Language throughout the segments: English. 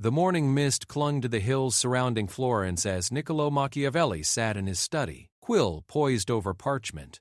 The morning mist clung to the hills surrounding Florence as Niccolò Machiavelli sat in his study, quill poised over parchment.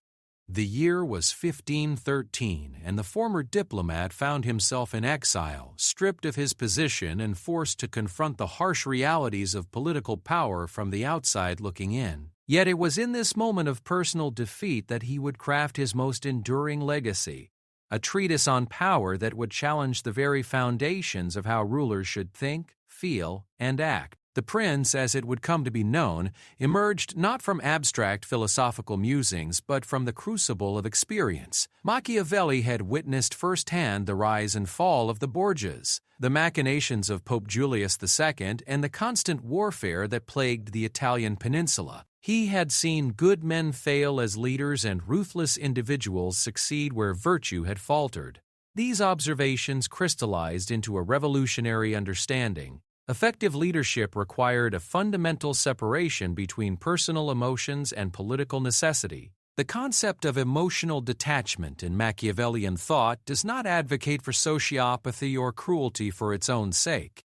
The year was 1513, and the former diplomat found himself in exile, stripped of his position and forced to confront the harsh realities of political power from the outside looking in. Yet it was in this moment of personal defeat that he would craft his most enduring legacy, a treatise on power that would challenge the very foundations of how rulers should think, feel, and act. The prince, as it would come to be known, emerged not from abstract philosophical musings but from the crucible of experience. Machiavelli had witnessed firsthand the rise and fall of the Borgias, the machinations of Pope Julius II, and the constant warfare that plagued the Italian peninsula. He had seen good men fail as leaders and ruthless individuals succeed where virtue had faltered. These observations crystallized into a revolutionary understanding. Effective leadership required a fundamental separation between personal emotions and political necessity. The concept of emotional detachment in Machiavellian thought does not advocate for sociopathy or cruelty for its own sake.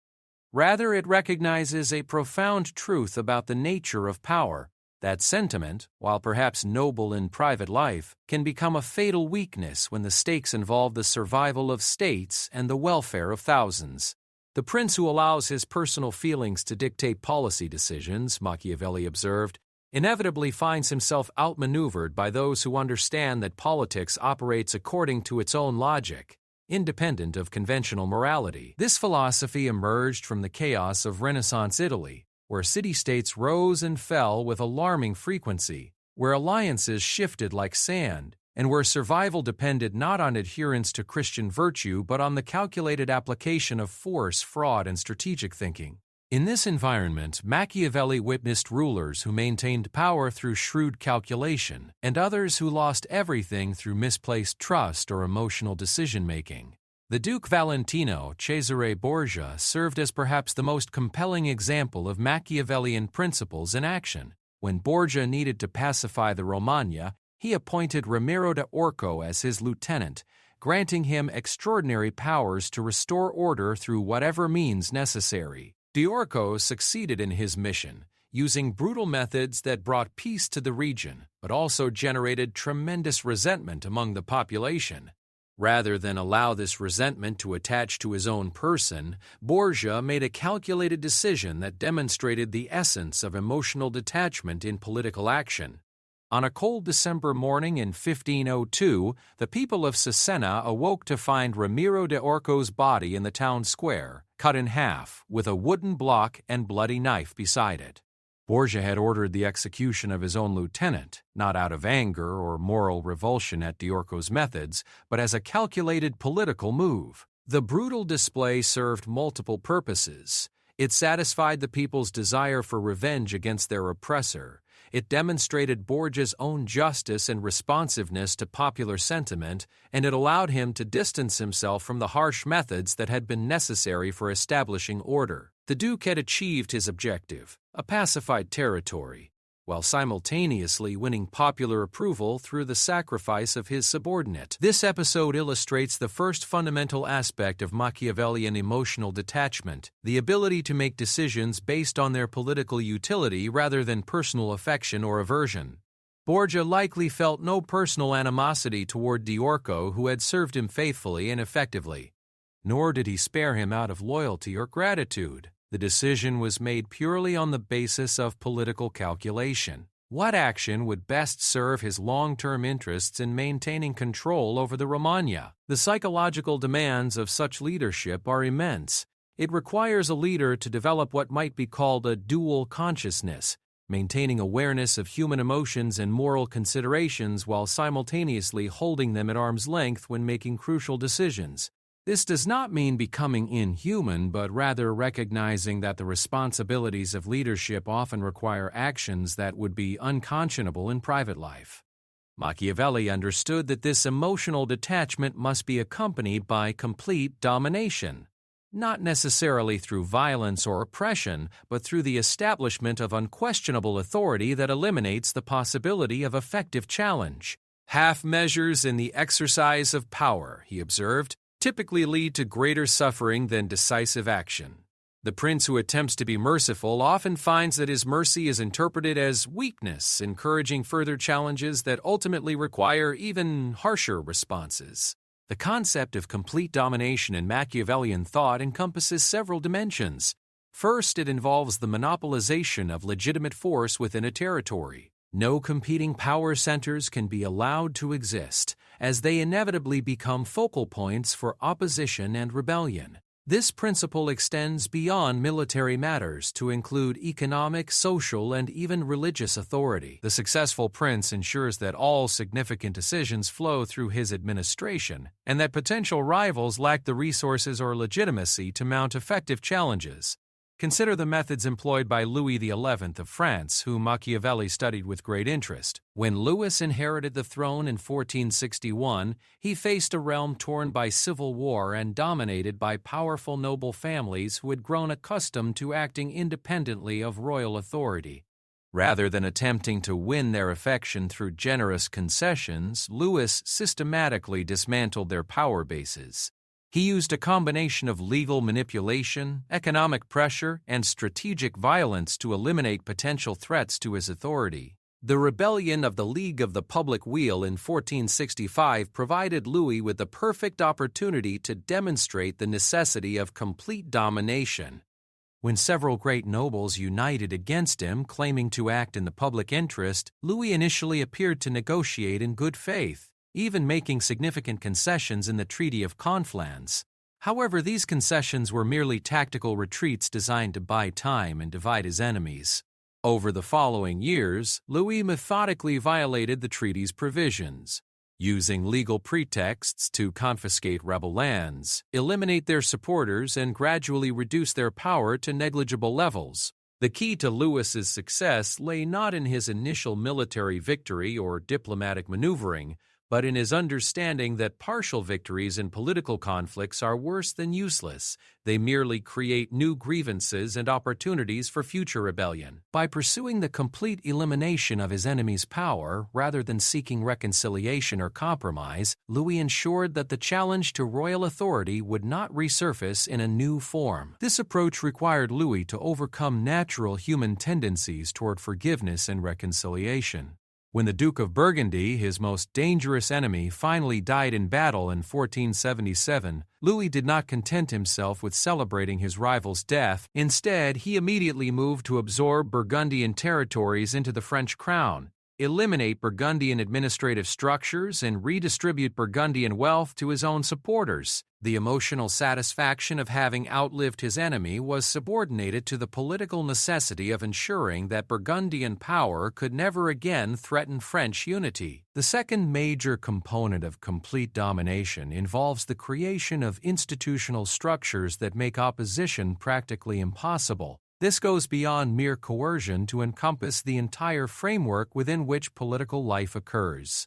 Rather, it recognizes a profound truth about the nature of power. That sentiment, while perhaps noble in private life, can become a fatal weakness when the stakes involve the survival of states and the welfare of thousands. The prince who allows his personal feelings to dictate policy decisions, Machiavelli observed, inevitably finds himself outmaneuvered by those who understand that politics operates according to its own logic, independent of conventional morality. This philosophy emerged from the chaos of Renaissance Italy, where city-states rose and fell with alarming frequency, where alliances shifted like sand, and where survival depended not on adherence to Christian virtue but on the calculated application of force, fraud, and strategic thinking. In this environment, Machiavelli witnessed rulers who maintained power through shrewd calculation, and others who lost everything through misplaced trust or emotional decision-making. The Duke Valentino Cesare Borgia served as perhaps the most compelling example of Machiavellian principles in action. When Borgia needed to pacify the Romagna, he appointed Ramiro de Orco as his lieutenant, granting him extraordinary powers to restore order through whatever means necessary. De Orco succeeded in his mission, using brutal methods that brought peace to the region, but also generated tremendous resentment among the population. Rather than allow this resentment to attach to his own person, Borgia made a calculated decision that demonstrated the essence of emotional detachment in political action. On a cold December morning in 1502, the people of Cesena awoke to find Ramiro de Orco's body in the town square, cut in half, with a wooden block and bloody knife beside it. Borgia had ordered the execution of his own lieutenant, not out of anger or moral revulsion at de Orco's methods, but as a calculated political move. The brutal display served multiple purposes. It satisfied the people's desire for revenge against their oppressor. It demonstrated Borgia's own justice and responsiveness to popular sentiment, and it allowed him to distance himself from the harsh methods that had been necessary for establishing order. The Duke had achieved his objective, a pacified territory, while simultaneously winning popular approval through the sacrifice of his subordinate. This episode illustrates the first fundamental aspect of Machiavellian emotional detachment, the ability to make decisions based on their political utility rather than personal affection or aversion. Borgia likely felt no personal animosity toward de Orco, who had served him faithfully and effectively, nor did he spare him out of loyalty or gratitude. The decision was made purely on the basis of political calculation. What action would best serve his long-term interests in maintaining control over the Romagna? The psychological demands of such leadership are immense. It requires a leader to develop what might be called a dual consciousness, maintaining awareness of human emotions and moral considerations while simultaneously holding them at arm's length when making crucial decisions. This does not mean becoming inhuman, but rather recognizing that the responsibilities of leadership often require actions that would be unconscionable in private life. Machiavelli understood that this emotional detachment must be accompanied by complete domination, not necessarily through violence or oppression, but through the establishment of unquestionable authority that eliminates the possibility of effective challenge. Half measures in the exercise of power, he observed, typically lead to greater suffering than decisive action. The prince who attempts to be merciful often finds that his mercy is interpreted as weakness, encouraging further challenges that ultimately require even harsher responses. The concept of complete domination in Machiavellian thought encompasses several dimensions. First, it involves the monopolization of legitimate force within a territory. No competing power centers can be allowed to exist, as they inevitably become focal points for opposition and rebellion. This principle extends beyond military matters to include economic, social, and even religious authority. The successful prince ensures that all significant decisions flow through his administration, and that potential rivals lack the resources or legitimacy to mount effective challenges. Consider the methods employed by Louis XI of France, whom Machiavelli studied with great interest. When Louis inherited the throne in 1461, he faced a realm torn by civil war and dominated by powerful noble families who had grown accustomed to acting independently of royal authority. Rather than attempting to win their affection through generous concessions, Louis systematically dismantled their power bases. He used a combination of legal manipulation, economic pressure, and strategic violence to eliminate potential threats to his authority. The rebellion of the League of the Public Weal in 1465 provided Louis with the perfect opportunity to demonstrate the necessity of complete domination. When several great nobles united against him, claiming to act in the public interest, Louis initially appeared to negotiate in good faith, even making significant concessions in the Treaty of Conflans. However, these concessions were merely tactical retreats designed to buy time and divide his enemies. Over the following years, Louis methodically violated the treaty's provisions, using legal pretexts to confiscate rebel lands, eliminate their supporters, and gradually reduce their power to negligible levels. The key to Louis's success lay not in his initial military victory or diplomatic maneuvering, but in his understanding that partial victories in political conflicts are worse than useless. They merely create new grievances and opportunities for future rebellion. By pursuing the complete elimination of his enemy's power, rather than seeking reconciliation or compromise, Louis ensured that the challenge to royal authority would not resurface in a new form. This approach required Louis to overcome natural human tendencies toward forgiveness and reconciliation. When the Duke of Burgundy, his most dangerous enemy, finally died in battle in 1477, Louis did not content himself with celebrating his rival's death. Instead, he immediately moved to absorb Burgundian territories into the French crown, eliminate Burgundian administrative structures, and redistribute Burgundian wealth to his own supporters. The emotional satisfaction of having outlived his enemy was subordinated to the political necessity of ensuring that Burgundian power could never again threaten French unity. The second major component of complete domination involves the creation of institutional structures that make opposition practically impossible. This goes beyond mere coercion to encompass the entire framework within which political life occurs.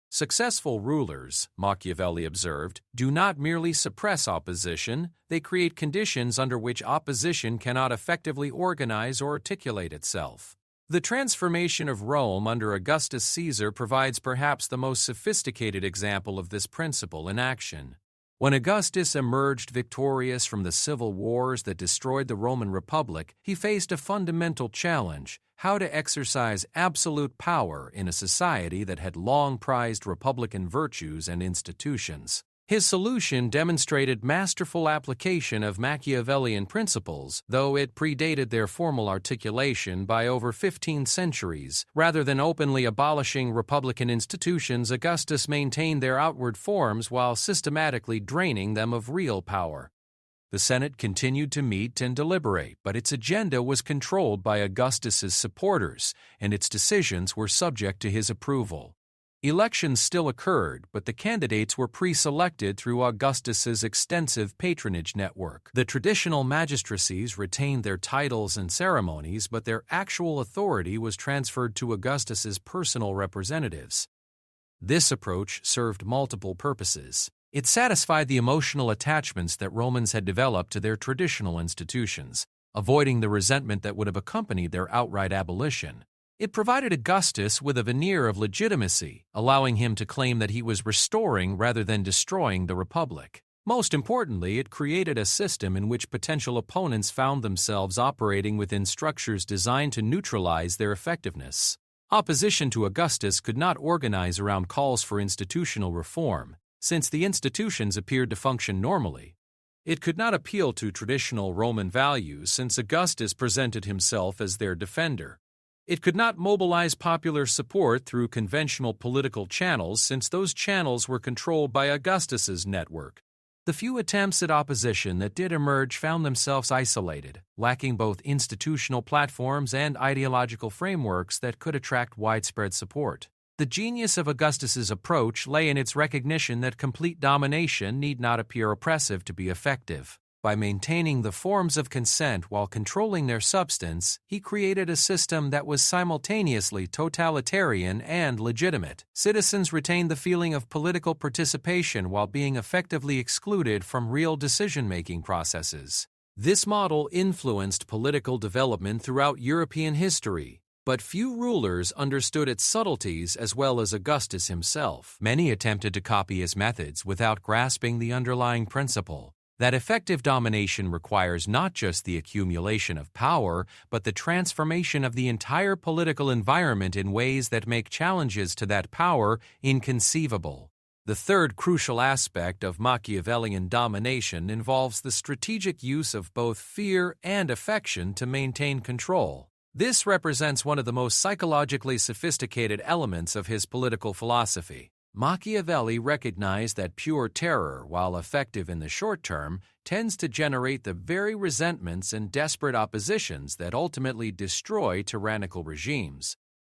Successful rulers, Machiavelli observed, do not merely suppress opposition, they create conditions under which opposition cannot effectively organize or articulate itself. The transformation of Rome under Augustus Caesar provides perhaps the most sophisticated example of this principle in action. When Augustus emerged victorious from the civil wars that destroyed the Roman Republic, he faced a fundamental challenge: how to exercise absolute power in a society that had long prized republican virtues and institutions. His solution demonstrated masterful application of Machiavellian principles, though it predated their formal articulation by over 15 centuries. Rather than openly abolishing republican institutions, Augustus maintained their outward forms while systematically draining them of real power. The Senate continued to meet and deliberate, but its agenda was controlled by Augustus's supporters, and its decisions were subject to his approval. Elections still occurred, but the candidates were pre-selected through Augustus's extensive patronage network. The traditional magistracies retained their titles and ceremonies, but their actual authority was transferred to Augustus's personal representatives. This approach served multiple purposes. It satisfied the emotional attachments that Romans had developed to their traditional institutions, avoiding the resentment that would have accompanied their outright abolition. It provided Augustus with a veneer of legitimacy, allowing him to claim that he was restoring rather than destroying the Republic. Most importantly, it created a system in which potential opponents found themselves operating within structures designed to neutralize their effectiveness. Opposition to Augustus could not organize around calls for institutional reform, since the institutions appeared to function normally. It could not appeal to traditional Roman values, since Augustus presented himself as their defender. It could not mobilize popular support through conventional political channels, since those channels were controlled by Augustus's network. The few attempts at opposition that did emerge found themselves isolated, lacking both institutional platforms and ideological frameworks that could attract widespread support. The genius of Augustus's approach lay in its recognition that complete domination need not appear oppressive to be effective. By maintaining the forms of consent while controlling their substance, he created a system that was simultaneously totalitarian and legitimate. Citizens retained the feeling of political participation while being effectively excluded from real decision-making processes. This model influenced political development throughout European history, but few rulers understood its subtleties as well as Augustus himself. Many attempted to copy his methods without grasping the underlying principle that effective domination requires not just the accumulation of power, but the transformation of the entire political environment in ways that make challenges to that power inconceivable. The third crucial aspect of Machiavellian domination involves the strategic use of both fear and affection to maintain control. This represents one of the most psychologically sophisticated elements of his political philosophy. Machiavelli recognized that pure terror, while effective in the short term, tends to generate the very resentments and desperate oppositions that ultimately destroy tyrannical regimes.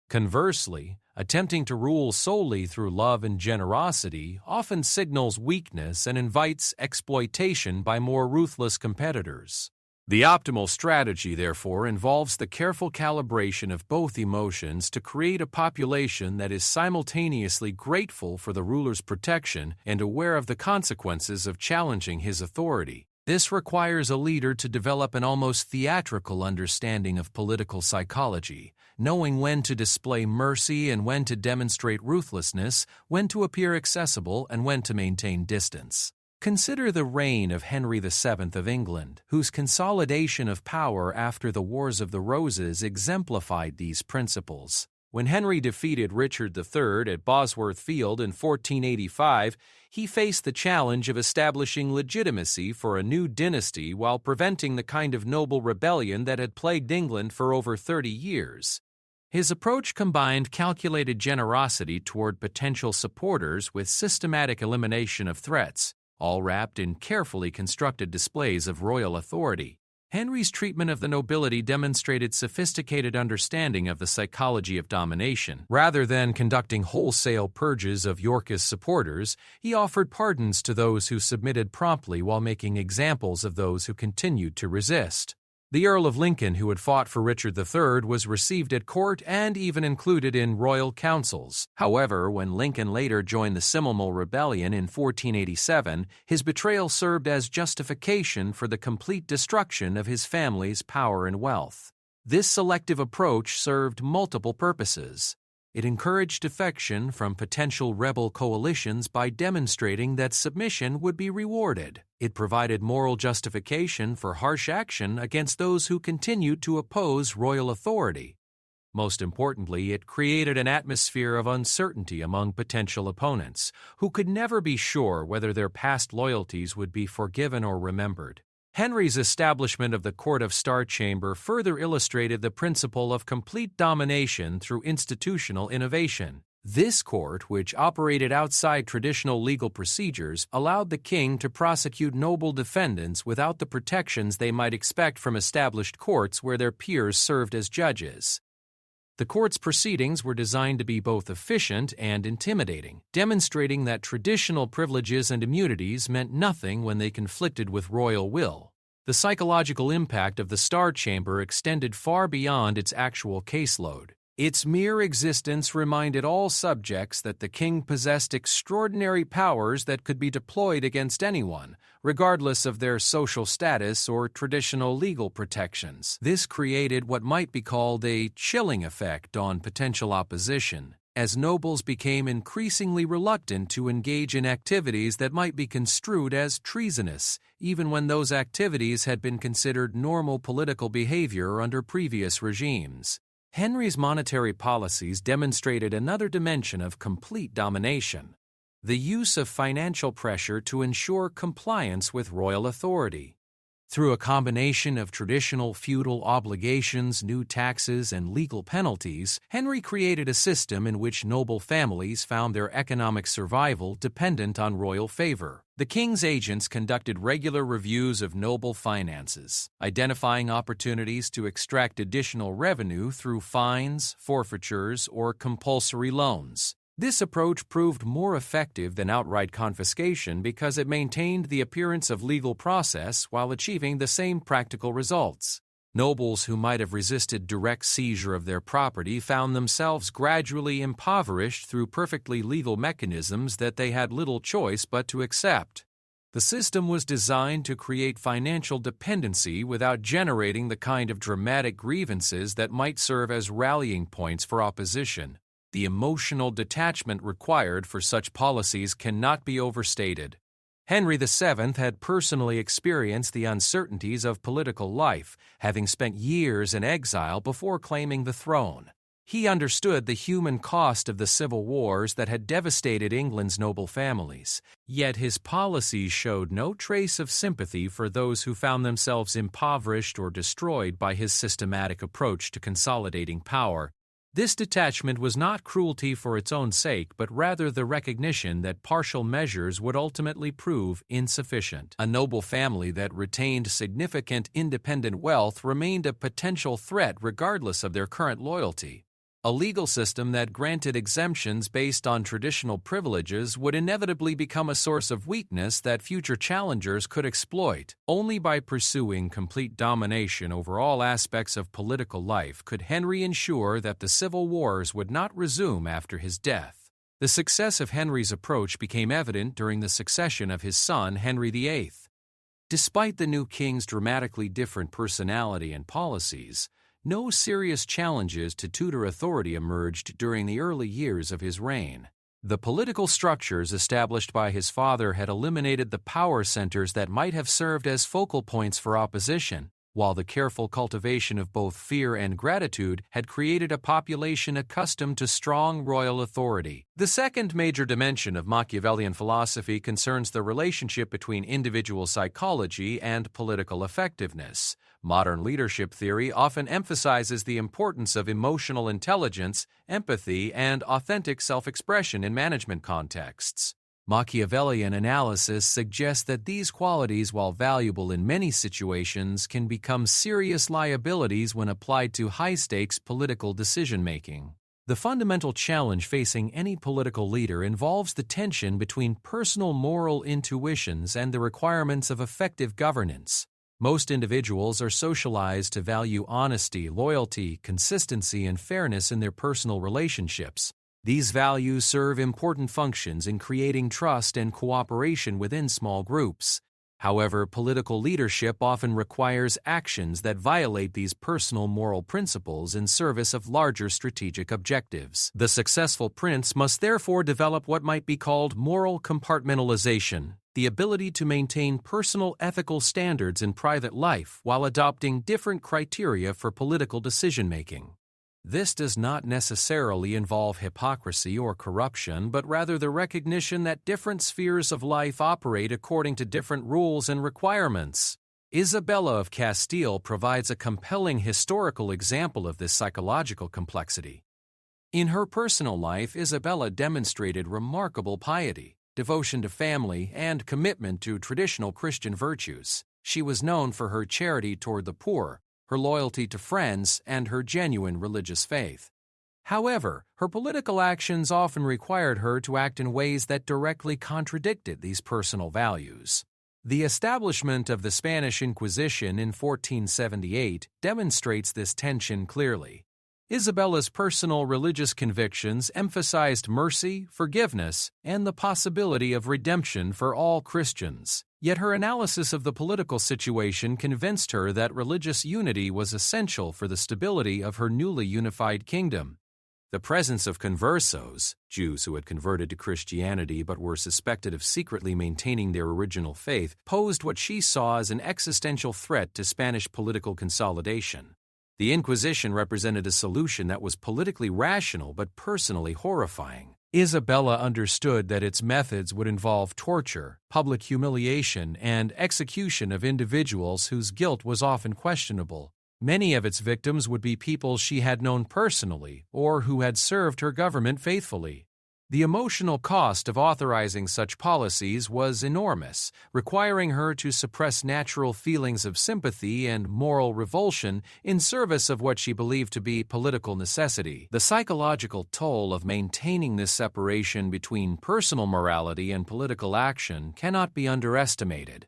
Conversely, attempting to rule solely through love and generosity often signals weakness and invites exploitation by more ruthless competitors. The optimal strategy, therefore, involves the careful calibration of both emotions to create a population that is simultaneously grateful for the ruler's protection and aware of the consequences of challenging his authority. This requires a leader to develop an almost theatrical understanding of political psychology, knowing when to display mercy and when to demonstrate ruthlessness, when to appear accessible and when to maintain distance. Consider the reign of Henry VII of England, whose consolidation of power after the Wars of the Roses exemplified these principles. When Henry defeated Richard III at Bosworth Field in 1485, he faced the challenge of establishing legitimacy for a new dynasty while preventing the kind of noble rebellion that had plagued England for over 30 years. His approach combined calculated generosity toward potential supporters with systematic elimination of threats, all wrapped in carefully constructed displays of royal authority. Henry's treatment of the nobility demonstrated sophisticated understanding of the psychology of domination. Rather than conducting wholesale purges of Yorkist supporters, he offered pardons to those who submitted promptly while making examples of those who continued to resist. The Earl of Lincoln, who had fought for Richard III, was received at court and even included in royal councils. However, when Lincoln later joined the Seminole Rebellion in 1487, his betrayal served as justification for the complete destruction of his family's power and wealth. This selective approach served multiple purposes. It encouraged defection from potential rebel coalitions by demonstrating that submission would be rewarded. It provided moral justification for harsh action against those who continued to oppose royal authority. Most importantly, it created an atmosphere of uncertainty among potential opponents, who could never be sure whether their past loyalties would be forgiven or remembered. Henry's establishment of the Court of Star Chamber further illustrated the principle of complete domination through institutional innovation. This court, which operated outside traditional legal procedures, allowed the king to prosecute noble defendants without the protections they might expect from established courts where their peers served as judges. The court's proceedings were designed to be both efficient and intimidating, demonstrating that traditional privileges and immunities meant nothing when they conflicted with royal will. The psychological impact of the Star Chamber extended far beyond its actual caseload. Its mere existence reminded all subjects that the king possessed extraordinary powers that could be deployed against anyone, regardless of their social status or traditional legal protections. This created what might be called a chilling effect on potential opposition. as nobles became increasingly reluctant to engage in activities that might be construed as treasonous, even when those activities had been considered normal political behavior under previous regimes. Henry's monetary policies demonstrated another dimension of complete domination: the use of financial pressure to ensure compliance with royal authority. Through a combination of traditional feudal obligations, new taxes, and legal penalties, Henry created a system in which noble families found their economic survival dependent on royal favor. The king's agents conducted regular reviews of noble finances, identifying opportunities to extract additional revenue through fines, forfeitures, or compulsory loans. This approach proved more effective than outright confiscation because it maintained the appearance of legal process while achieving the same practical results. Nobles who might have resisted direct seizure of their property found themselves gradually impoverished through perfectly legal mechanisms that they had little choice but to accept. The system was designed to create financial dependency without generating the kind of dramatic grievances that might serve as rallying points for opposition. The emotional detachment required for such policies cannot be overstated. Henry VII had personally experienced the uncertainties of political life, having spent years in exile before claiming the throne. He understood the human cost of the civil wars that had devastated England's noble families, yet his policies showed no trace of sympathy for those who found themselves impoverished or destroyed by his systematic approach to consolidating power. This detachment was not cruelty for its own sake, but rather the recognition that partial measures would ultimately prove insufficient. A noble family that retained significant independent wealth remained a potential threat regardless of their current loyalty. A legal system that granted exemptions based on traditional privileges would inevitably become a source of weakness that future challengers could exploit. Only by pursuing complete domination over all aspects of political life could Henry ensure that the civil wars would not resume after his death. The success of Henry's approach became evident during the succession of his son Henry VIII. Despite the new king's dramatically different personality and policies, no serious challenges to Tudor authority emerged during the early years of his reign. The political structures established by his father had eliminated the power centers that might have served as focal points for opposition, while the careful cultivation of both fear and gratitude had created a population accustomed to strong royal authority. The second major dimension of Machiavellian philosophy concerns the relationship between individual psychology and political effectiveness. Modern leadership theory often emphasizes the importance of emotional intelligence, empathy, and authentic self-expression in management contexts. Machiavellian analysis suggests that these qualities, while valuable in many situations, can become serious liabilities when applied to high-stakes political decision-making. The fundamental challenge facing any political leader involves the tension between personal moral intuitions and the requirements of effective governance. Most individuals are socialized to value honesty, loyalty, consistency, and fairness in their personal relationships. These values serve important functions in creating trust and cooperation within small groups. However, political leadership often requires actions that violate these personal moral principles in service of larger strategic objectives. The successful prince must therefore develop what might be called moral compartmentalization, the ability to maintain personal ethical standards in private life while adopting different criteria for political decision-making. This does not necessarily involve hypocrisy or corruption, but rather the recognition that different spheres of life operate according to different rules and requirements. Isabella of Castile provides a compelling historical example of this psychological complexity. In her personal life, Isabella demonstrated remarkable piety, devotion to family, and commitment to traditional Christian virtues. She was known for her charity toward the poor, her loyalty to friends, and her genuine religious faith. However, her political actions often required her to act in ways that directly contradicted these personal values. The establishment of the Spanish Inquisition in 1478 demonstrates this tension clearly. Isabella's personal religious convictions emphasized mercy, forgiveness, and the possibility of redemption for all Christians. Yet her analysis of the political situation convinced her that religious unity was essential for the stability of her newly unified kingdom. The presence of conversos, Jews who had converted to Christianity but were suspected of secretly maintaining their original faith, posed what she saw as an existential threat to Spanish political consolidation. The Inquisition represented a solution that was politically rational but personally horrifying. Isabella understood that its methods would involve torture, public humiliation, and execution of individuals whose guilt was often questionable. Many of its victims would be people she had known personally or who had served her government faithfully. The emotional cost of authorizing such policies was enormous, requiring her to suppress natural feelings of sympathy and moral revulsion in service of what she believed to be political necessity. The psychological toll of maintaining this separation between personal morality and political action cannot be underestimated.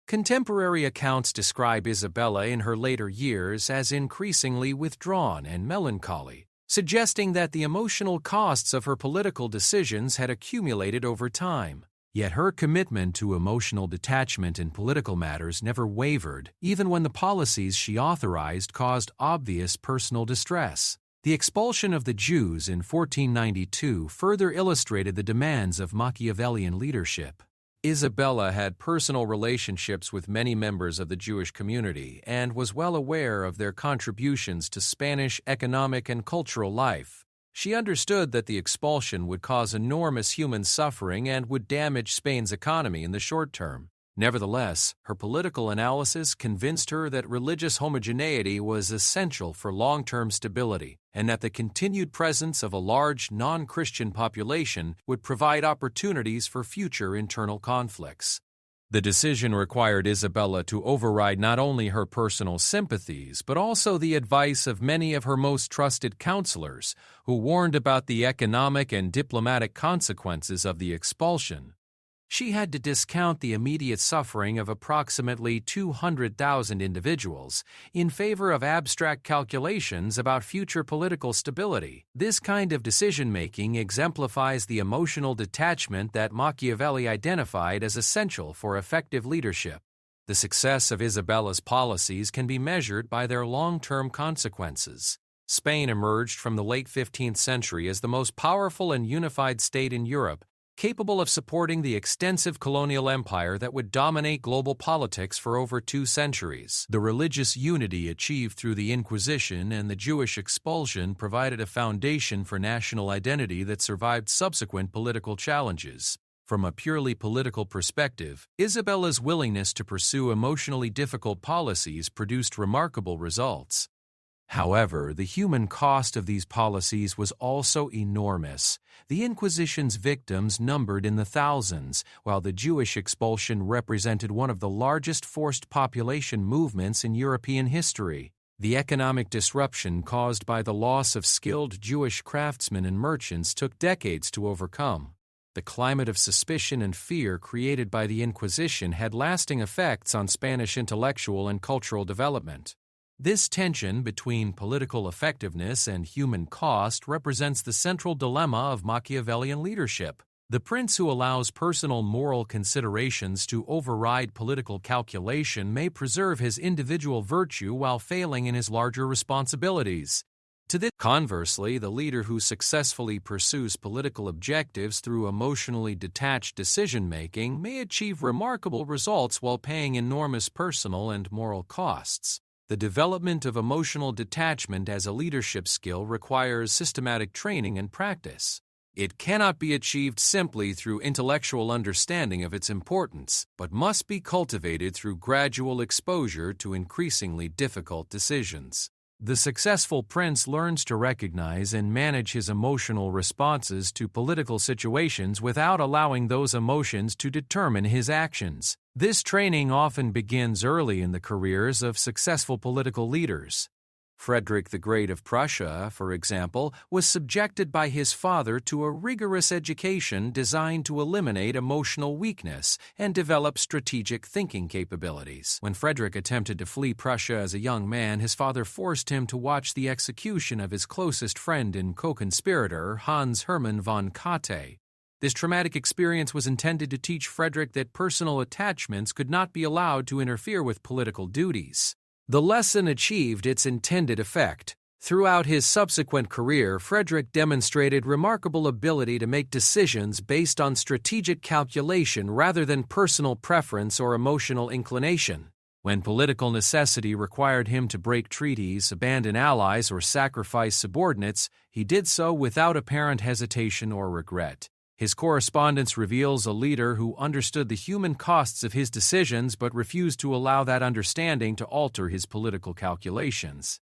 Contemporary accounts describe Isabella in her later years as increasingly withdrawn and melancholy, suggesting that the emotional costs of her political decisions had accumulated over time. Yet her commitment to emotional detachment in political matters never wavered, even when the policies she authorized caused obvious personal distress. The expulsion of the Jews in 1492 further illustrated the demands of Machiavellian leadership. Isabella had personal relationships with many members of the Jewish community and was well aware of their contributions to Spanish economic and cultural life. She understood that the expulsion would cause enormous human suffering and would damage Spain's economy in the short term. Nevertheless, her political analysis convinced her that religious homogeneity was essential for long-term stability, and that the continued presence of a large non-Christian population would provide opportunities for future internal conflicts. The decision required Isabella to override not only her personal sympathies, but also the advice of many of her most trusted counselors, who warned about the economic and diplomatic consequences of the expulsion. She had to discount the immediate suffering of approximately 200,000 individuals in favor of abstract calculations about future political stability. This kind of decision-making exemplifies the emotional detachment that Machiavelli identified as essential for effective leadership. The success of Isabella's policies can be measured by their long-term consequences. Spain emerged from the late 15th century as the most powerful and unified state in Europe, capable of supporting the extensive colonial empire that would dominate global politics for over 2 centuries. The religious unity achieved through the Inquisition and the Jewish expulsion provided a foundation for national identity that survived subsequent political challenges. From a purely political perspective, Isabella's willingness to pursue emotionally difficult policies produced remarkable results. However, the human cost of these policies was also enormous. The Inquisition's victims numbered in the thousands, while the Jewish expulsion represented one of the largest forced population movements in European history. The economic disruption caused by the loss of skilled Jewish craftsmen and merchants took decades to overcome. The climate of suspicion and fear created by the Inquisition had lasting effects on Spanish intellectual and cultural development. This tension between political effectiveness and human cost represents the central dilemma of Machiavellian leadership. The prince who allows personal moral considerations to override political calculation may preserve his individual virtue while failing in his larger responsibilities. Conversely, the leader who successfully pursues political objectives through emotionally detached decision-making may achieve remarkable results while paying enormous personal and moral costs. The development of emotional detachment as a leadership skill requires systematic training and practice. It cannot be achieved simply through intellectual understanding of its importance, but must be cultivated through gradual exposure to increasingly difficult decisions. The successful prince learns to recognize and manage his emotional responses to political situations without allowing those emotions to determine his actions. This training often begins early in the careers of successful political leaders. Frederick the Great of Prussia, for example, was subjected by his father to a rigorous education designed to eliminate emotional weakness and develop strategic thinking capabilities. When Frederick attempted to flee Prussia as a young man, his father forced him to watch the execution of his closest friend and co-conspirator, Hans Hermann von Katte. This traumatic experience was intended to teach Frederick that personal attachments could not be allowed to interfere with political duties. The lesson achieved its intended effect. Throughout his subsequent career, Frederick demonstrated remarkable ability to make decisions based on strategic calculation rather than personal preference or emotional inclination. When political necessity required him to break treaties, abandon allies, or sacrifice subordinates, he did so without apparent hesitation or regret. His correspondence reveals a leader who understood the human costs of his decisions but refused to allow that understanding to alter his political calculations.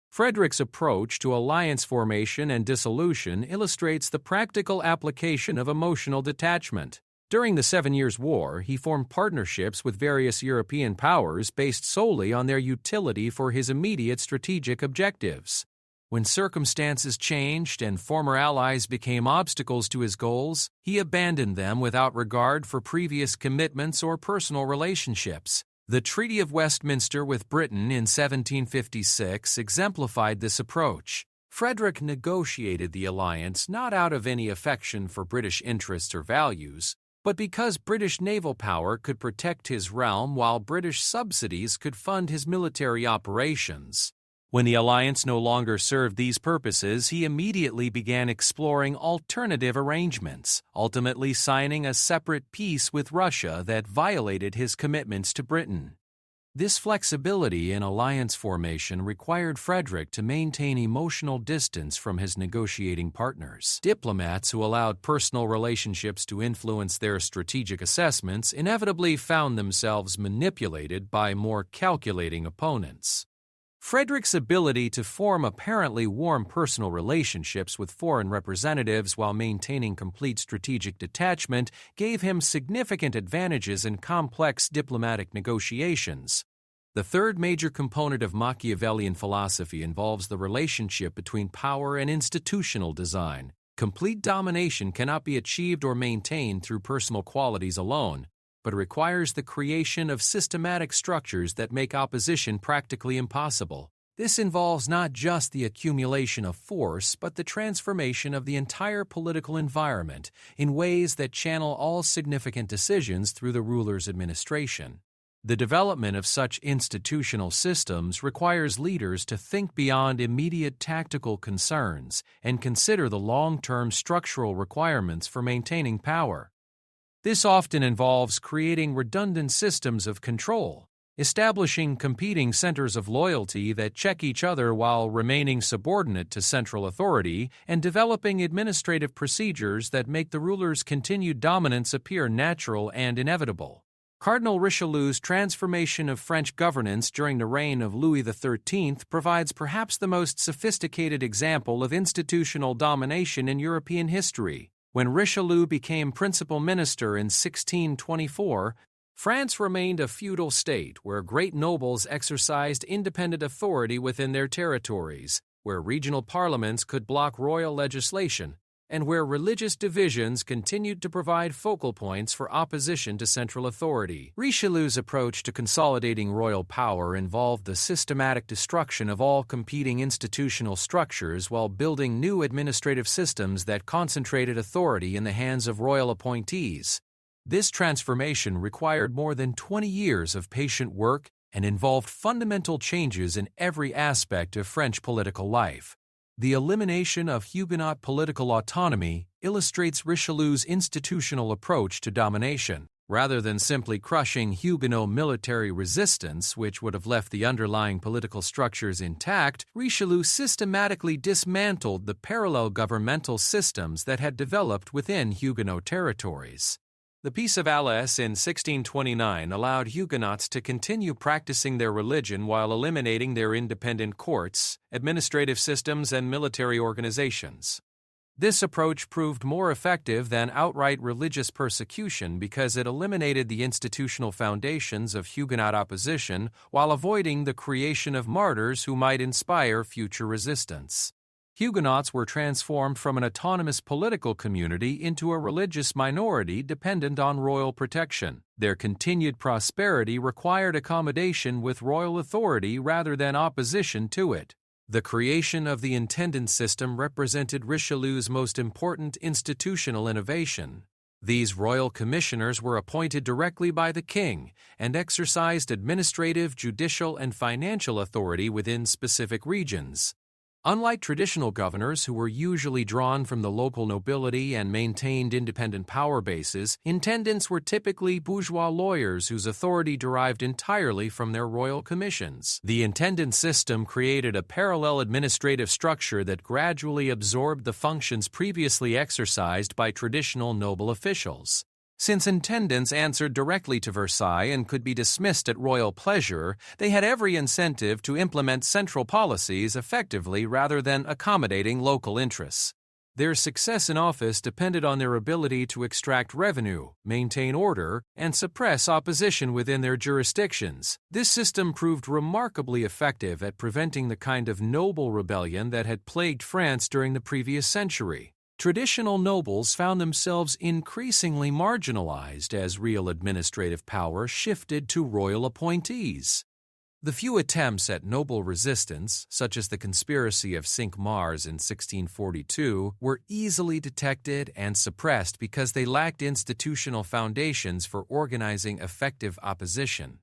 Frederick's approach to alliance formation and dissolution illustrates the practical application of emotional detachment. During the 7 Years' War, he formed partnerships with various European powers based solely on their utility for his immediate strategic objectives. When circumstances changed and former allies became obstacles to his goals, he abandoned them without regard for previous commitments or personal relationships. The Treaty of Westminster with Britain in 1756 exemplified this approach. Frederick negotiated the alliance not out of any affection for British interests or values, but because British naval power could protect his realm while British subsidies could fund his military operations. When the alliance no longer served these purposes, he immediately began exploring alternative arrangements, ultimately signing a separate peace with Russia that violated his commitments to Britain. This flexibility in alliance formation required Frederick to maintain emotional distance from his negotiating partners. Diplomats who allowed personal relationships to influence their strategic assessments inevitably found themselves manipulated by more calculating opponents. Frederick's ability to form apparently warm personal relationships with foreign representatives while maintaining complete strategic detachment gave him significant advantages in complex diplomatic negotiations. The third major component of Machiavellian philosophy involves the relationship between power and institutional design. Complete domination cannot be achieved or maintained through personal qualities alone, but requires the creation of systematic structures that make opposition practically impossible. This involves not just the accumulation of force, but the transformation of the entire political environment in ways that channel all significant decisions through the ruler's administration. The development of such institutional systems requires leaders to think beyond immediate tactical concerns and consider the long-term structural requirements for maintaining power. This often involves creating redundant systems of control, establishing competing centers of loyalty that check each other while remaining subordinate to central authority, and developing administrative procedures that make the ruler's continued dominance appear natural and inevitable. Cardinal Richelieu's transformation of French governance during the reign of Louis XIII provides perhaps the most sophisticated example of institutional domination in European history. When Richelieu became principal minister in 1624, France remained a feudal state where great nobles exercised independent authority within their territories, where regional parliaments could block royal legislation, and where religious divisions continued to provide focal points for opposition to central authority. Richelieu's approach to consolidating royal power involved the systematic destruction of all competing institutional structures while building new administrative systems that concentrated authority in the hands of royal appointees. This transformation required more than 20 years of patient work and involved fundamental changes in every aspect of French political life. The elimination of Huguenot political autonomy illustrates Richelieu's institutional approach to domination. Rather than simply crushing Huguenot military resistance, which would have left the underlying political structures intact, Richelieu systematically dismantled the parallel governmental systems that had developed within Huguenot territories. The Peace of Alais in 1629 allowed Huguenots to continue practicing their religion while eliminating their independent courts, administrative systems, and military organizations. This approach proved more effective than outright religious persecution because it eliminated the institutional foundations of Huguenot opposition while avoiding the creation of martyrs who might inspire future resistance. Huguenots were transformed from an autonomous political community into a religious minority dependent on royal protection. Their continued prosperity required accommodation with royal authority rather than opposition to it. The creation of the intendant system represented Richelieu's most important institutional innovation. These royal commissioners were appointed directly by the king and exercised administrative, judicial, and financial authority within specific regions. Unlike traditional governors who were usually drawn from the local nobility and maintained independent power bases, intendants were typically bourgeois lawyers whose authority derived entirely from their royal commissions. The intendant system created a parallel administrative structure that gradually absorbed the functions previously exercised by traditional noble officials. Since intendants answered directly to Versailles and could be dismissed at royal pleasure, they had every incentive to implement central policies effectively rather than accommodating local interests. Their success in office depended on their ability to extract revenue, maintain order, and suppress opposition within their jurisdictions. This system proved remarkably effective at preventing the kind of noble rebellion that had plagued France during the previous century. Traditional nobles found themselves increasingly marginalized as real administrative power shifted to royal appointees. The few attempts at noble resistance, such as the conspiracy of Cinq-Mars in 1642, were easily detected and suppressed because they lacked institutional foundations for organizing effective opposition.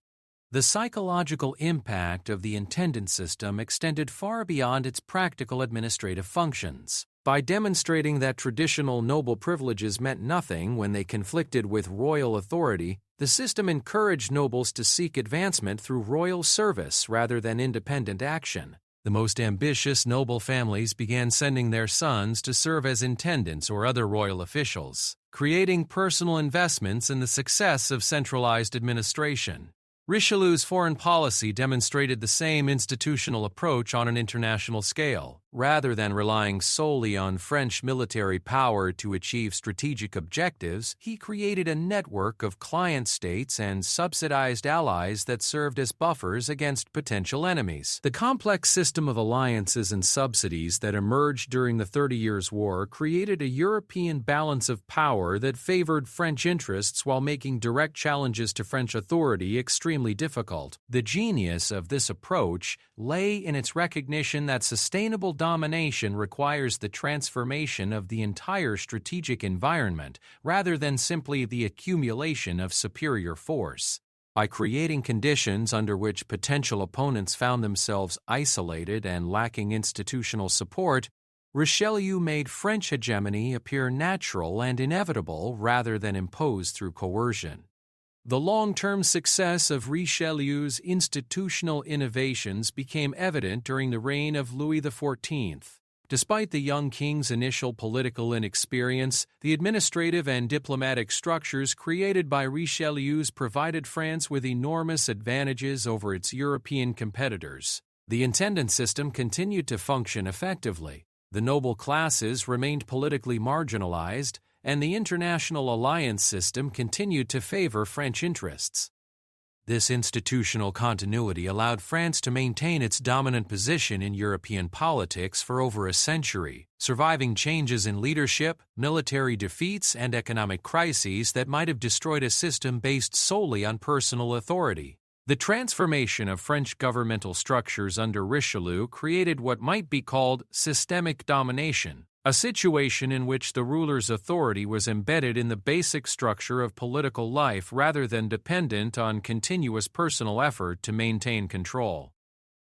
The psychological impact of the intendant system extended far beyond its practical administrative functions. By demonstrating that traditional noble privileges meant nothing when they conflicted with royal authority, the system encouraged nobles to seek advancement through royal service rather than independent action. The most ambitious noble families began sending their sons to serve as intendants or other royal officials, creating personal investments in the success of centralized administration. Richelieu's foreign policy demonstrated the same institutional approach on an international scale. Rather than relying solely on French military power to achieve strategic objectives, he created a network of client states and subsidized allies that served as buffers against potential enemies. The complex system of alliances and subsidies that emerged during the 30 Years' War created a European balance of power that favored French interests while making direct challenges to French authority extremely difficult. The genius of this approach lay in its recognition that sustainable domination requires the transformation of the entire strategic environment rather than simply the accumulation of superior force. By creating conditions under which potential opponents found themselves isolated and lacking institutional support, Richelieu made French hegemony appear natural and inevitable rather than imposed through coercion. The long-term success of Richelieu's institutional innovations became evident during the reign of Louis XIV. Despite the young king's initial political inexperience, the administrative and diplomatic structures created by Richelieu's provided France with enormous advantages over its European competitors. The intendant system continued to function effectively. The noble classes remained politically marginalized, and the international alliance system continued to favor French interests. This institutional continuity allowed France to maintain its dominant position in European politics for over a century, surviving changes in leadership, military defeats, and economic crises that might have destroyed a system based solely on personal authority. The transformation of French governmental structures under Richelieu created what might be called systemic domination, a situation in which the ruler's authority was embedded in the basic structure of political life rather than dependent on continuous personal effort to maintain control.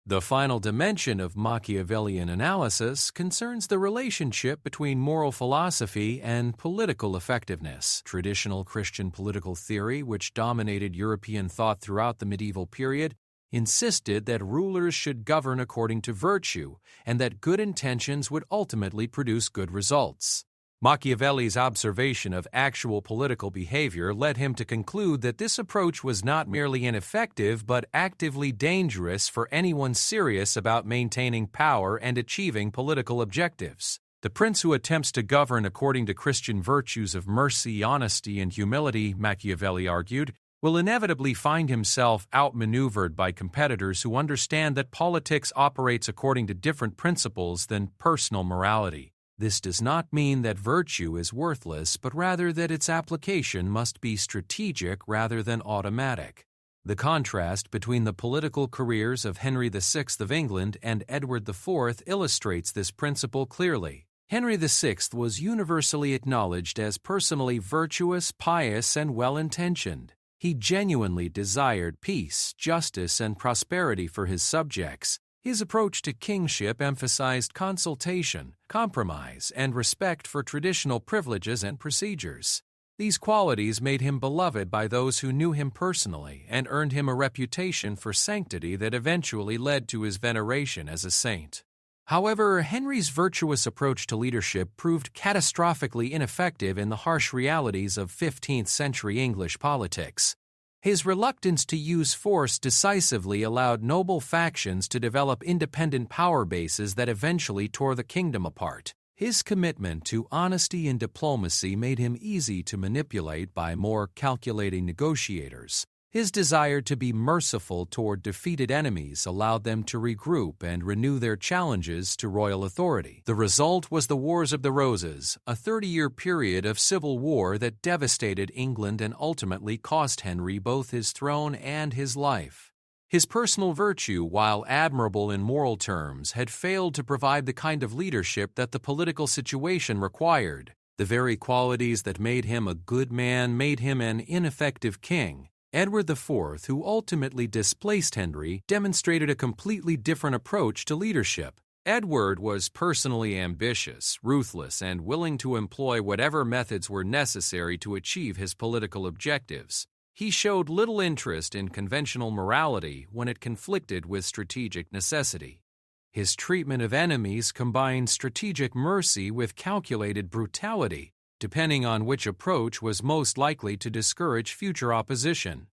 The final dimension of Machiavellian analysis concerns the relationship between moral philosophy and political effectiveness. Traditional Christian political theory, which dominated European thought throughout the medieval period, insisted that rulers should govern according to virtue and that good intentions would ultimately produce good results. Machiavelli's observation of actual political behavior led him to conclude that this approach was not merely ineffective but actively dangerous for anyone serious about maintaining power and achieving political objectives. The prince who attempts to govern according to Christian virtues of mercy, honesty, and humility, Machiavelli argued, will inevitably find himself outmaneuvered by competitors who understand that politics operates according to different principles than personal morality. This does not mean that virtue is worthless, but rather that its application must be strategic rather than automatic. The contrast between the political careers of Henry VI of England and Edward IV illustrates this principle clearly. Henry VI was universally acknowledged as personally virtuous, pious, and well-intentioned. He genuinely desired peace, justice, and prosperity for his subjects, His approach to kingship emphasized consultation, compromise, and respect for traditional privileges and procedures. These qualities made him beloved by those who knew him personally and earned him a reputation for sanctity that eventually led to his veneration as a saint. However, Henry's virtuous approach to leadership proved catastrophically ineffective in the harsh realities of 15th-century English politics. His reluctance to use force decisively allowed noble factions to develop independent power bases that eventually tore the kingdom apart. His commitment to honesty and diplomacy made him easy to manipulate by more calculating negotiators. His desire to be merciful toward defeated enemies allowed them to regroup and renew their challenges to royal authority. The result was the Wars of the Roses, a 30-year period of civil war that devastated England and ultimately cost Henry both his throne and his life. His personal virtue, while admirable in moral terms, had failed to provide the kind of leadership that the political situation required. The very qualities that made him a good man made him an ineffective king. Edward IV, who ultimately displaced Henry, demonstrated a completely different approach to leadership. Edward was personally ambitious, ruthless, and willing to employ whatever methods were necessary to achieve his political objectives. He showed little interest in conventional morality when it conflicted with strategic necessity. His treatment of enemies combined strategic mercy with calculated brutality, depending on which approach was most likely to discourage future opposition.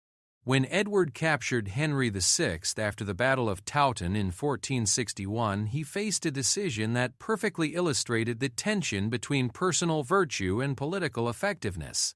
When Edward captured Henry VI after the Battle of Towton in 1461, he faced a decision that perfectly illustrated the tension between personal virtue and political effectiveness.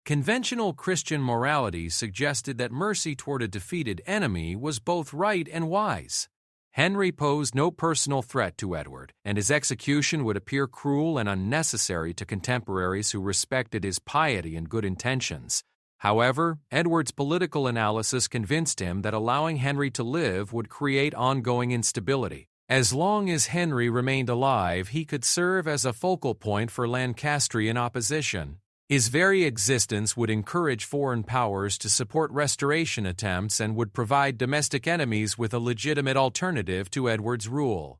Conventional Christian morality suggested that mercy toward a defeated enemy was both right and wise. Henry posed no personal threat to Edward, and his execution would appear cruel and unnecessary to contemporaries who respected his piety and good intentions. However, Edward's political analysis convinced him that allowing Henry to live would create ongoing instability. As long as Henry remained alive, he could serve as a focal point for Lancastrian opposition. His very existence would encourage foreign powers to support restoration attempts and would provide domestic enemies with a legitimate alternative to Edward's rule.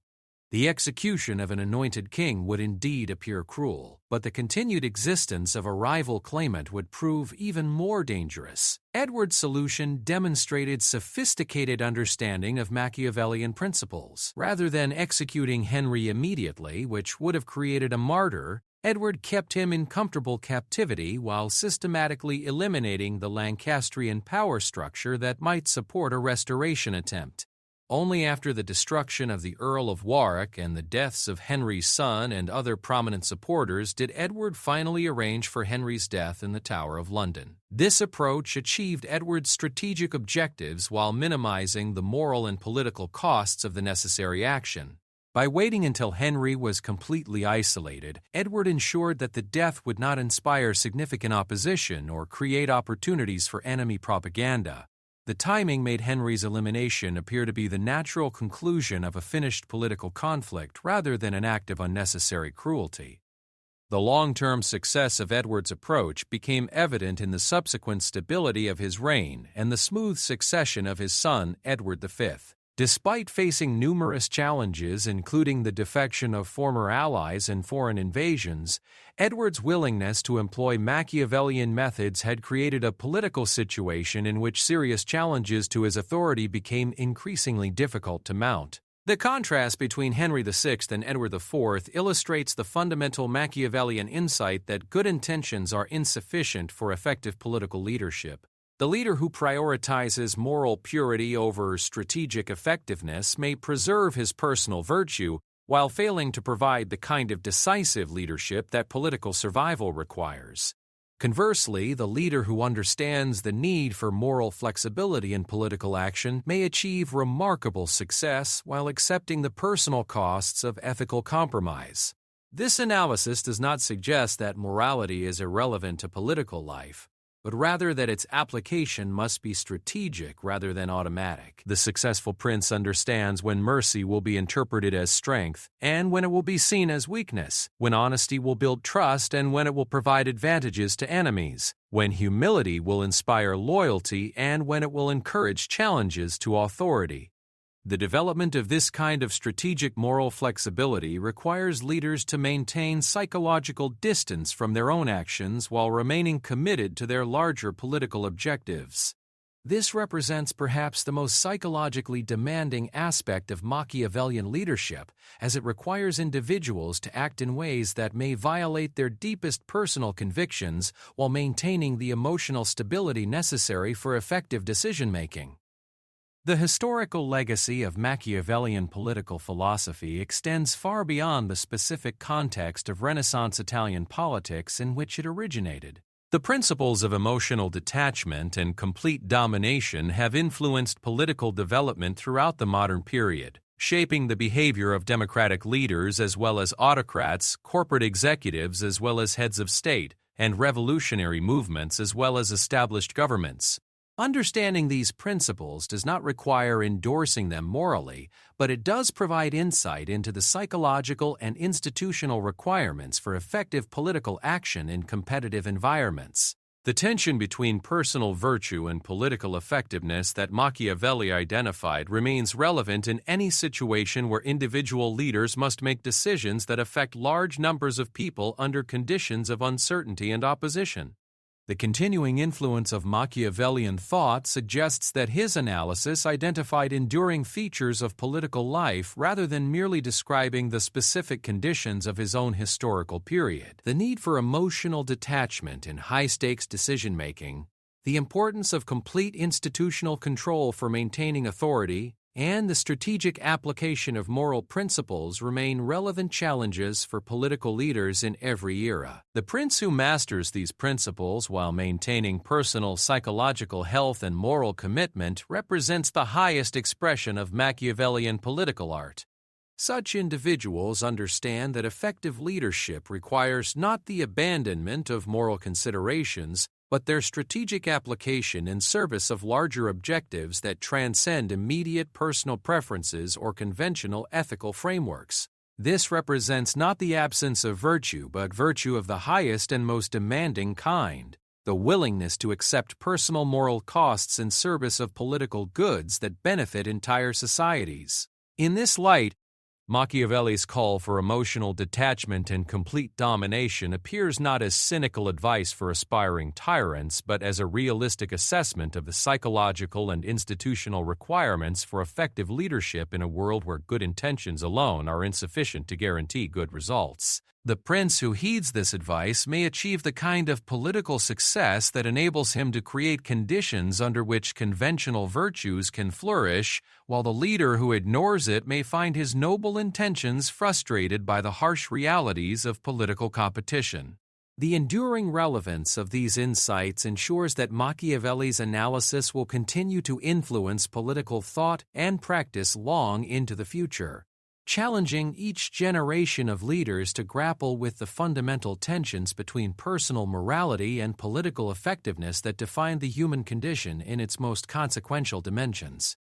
The execution of an anointed king would indeed appear cruel, but the continued existence of a rival claimant would prove even more dangerous. Edward's solution demonstrated sophisticated understanding of Machiavellian principles. Rather than executing Henry immediately, which would have created a martyr, Edward kept him in comfortable captivity while systematically eliminating the Lancastrian power structure that might support a restoration attempt. Only after the destruction of the Earl of Warwick and the deaths of Henry's son and other prominent supporters did Edward finally arrange for Henry's death in the Tower of London. This approach achieved Edward's strategic objectives while minimizing the moral and political costs of the necessary action. By waiting until Henry was completely isolated, Edward ensured that the death would not inspire significant opposition or create opportunities for enemy propaganda. The timing made Henry's elimination appear to be the natural conclusion of a finished political conflict rather than an act of unnecessary cruelty. The long-term success of Edward's approach became evident in the subsequent stability of his reign and the smooth succession of his son, Edward V. Despite facing numerous challenges, including the defection of former allies and foreign invasions, Edward's willingness to employ Machiavellian methods had created a political situation in which serious challenges to his authority became increasingly difficult to mount. The contrast between Henry VI and Edward IV illustrates the fundamental Machiavellian insight that good intentions are insufficient for effective political leadership. The leader who prioritizes moral purity over strategic effectiveness may preserve his personal virtue while failing to provide the kind of decisive leadership that political survival requires. Conversely, the leader who understands the need for moral flexibility in political action may achieve remarkable success while accepting the personal costs of ethical compromise. This analysis does not suggest that morality is irrelevant to political life, but rather that its application must be strategic rather than automatic. The successful prince understands when mercy will be interpreted as strength and when it will be seen as weakness, when honesty will build trust and when it will provide advantages to enemies, when humility will inspire loyalty and when it will encourage challenges to authority. The development of this kind of strategic moral flexibility requires leaders to maintain psychological distance from their own actions while remaining committed to their larger political objectives. This represents perhaps the most psychologically demanding aspect of Machiavellian leadership, as it requires individuals to act in ways that may violate their deepest personal convictions while maintaining the emotional stability necessary for effective decision-making. The historical legacy of Machiavellian political philosophy extends far beyond the specific context of Renaissance Italian politics in which it originated. The principles of emotional detachment and complete domination have influenced political development throughout the modern period, shaping the behavior of democratic leaders as well as autocrats, corporate executives as well as heads of state, and revolutionary movements as well as established governments. Understanding these principles does not require endorsing them morally, but it does provide insight into the psychological and institutional requirements for effective political action in competitive environments. The tension between personal virtue and political effectiveness that Machiavelli identified remains relevant in any situation where individual leaders must make decisions that affect large numbers of people under conditions of uncertainty and opposition. The continuing influence of Machiavellian thought suggests that his analysis identified enduring features of political life rather than merely describing the specific conditions of his own historical period. The need for emotional detachment in high-stakes decision-making, the importance of complete institutional control for maintaining authority, and the strategic application of moral principles remain relevant challenges for political leaders in every era. The prince who masters these principles while maintaining personal psychological health and moral commitment represents the highest expression of Machiavellian political art. Such individuals understand that effective leadership requires not the abandonment of moral considerations, but their strategic application in service of larger objectives that transcend immediate personal preferences or conventional ethical frameworks. This represents not the absence of virtue, but virtue of the highest and most demanding kind, the willingness to accept personal moral costs in service of political goods that benefit entire societies. In this light, Machiavelli's call for emotional detachment and complete domination appears not as cynical advice for aspiring tyrants, but as a realistic assessment of the psychological and institutional requirements for effective leadership in a world where good intentions alone are insufficient to guarantee good results. The prince who heeds this advice may achieve the kind of political success that enables him to create conditions under which conventional virtues can flourish, while the leader who ignores it may find his noble intentions frustrated by the harsh realities of political competition. The enduring relevance of these insights ensures that Machiavelli's analysis will continue to influence political thought and practice long into the future, challenging each generation of leaders to grapple with the fundamental tensions between personal morality and political effectiveness that define the human condition in its most consequential dimensions.